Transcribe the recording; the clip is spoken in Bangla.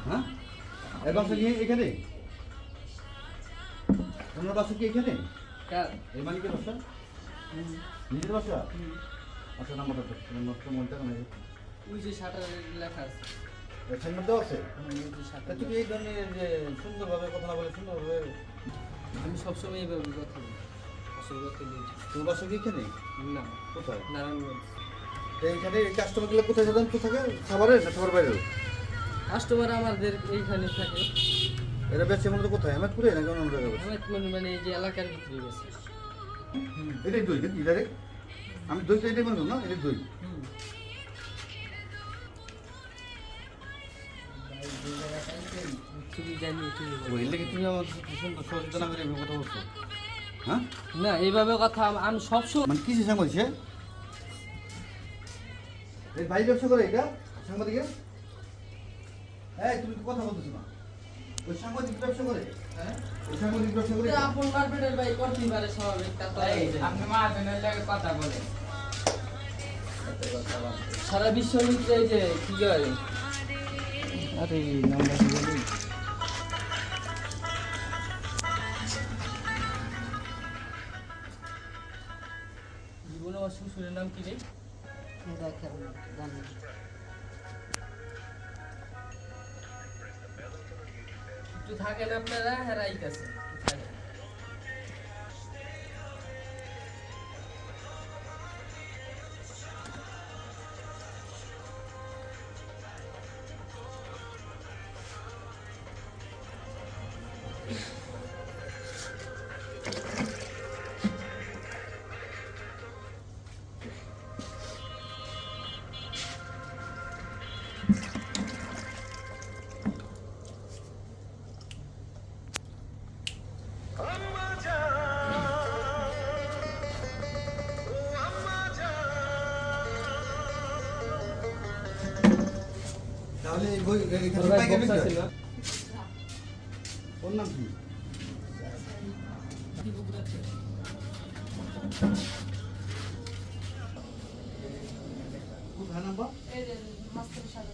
হ্যাঁ এর বাসা কি এখানে? তোমার বাসা কি এখানে? এই মালিকের বাসা? নিজের বাসা? আচ্ছা নাম্বারটা তো তোমার মনটা কেন? ওই যে শাটার লেখা আছে। এর মধ্যে আছে? তুমি এই ধরনের যে সুন্দরভাবে কথা না বলে সুন্দরভাবে আমি সবসময় এইভাবে কথা বলি। আসল কথা বলি। তোর বাসা কি এখানে? না, কোথায়? নারায়ণগঞ্জ। এইখানে কাস্টমারগুলো কোথায় সাধারণত থাকে? খাবারে না খাবার বাইরে? কাস্টমার আমাদের এইখানে থাকে। এরা বেচে মূলত কোথায়? আহমেদপুরে না কেমন জায়গায় বেচে? মানে এই যে এলাকার ভিতরে গেছে। এটাই দই নাকি ডাইরেক্ট? আমি দইটা এটাই মনে করলাম না, এটাই দই। তুমি আমার সুন্দর সচেতনা করে কথা বলছো, হ্যাঁ? না এইভাবে কথা আমি সবসময় মানে কিসে সাংবাদিক? এই ভাই ব্যবসা করে এটা সাংবাদিকের? হ্যাঁ তুমি তো কথা বলতেছো না। ওই সাংবাদিক ব্যবসা করে? হ্যাঁ ওই সাংবাদিক ব্যবসা করে? আপন কার্পেটের ভাই করতে পারে স্বাভাবিক তা তো আপনি মাঝখানের লাগে কথা বলেন। সারা বিশ্ব মিত্রে এই যে কি করে আরে নাম্বার বলি জীবনে আমার শ্বশুরের নাম কি রে? একটু থাকেন আপনারা হেরাই কাছে তাহলে এই বই এখানে ভাই পাইকারি বক্স বিক্রি আছে হয়? না ওর নাম কি? কি বুক আছে কোথায় নাম্বার? এই যে মাস্টার সাহেব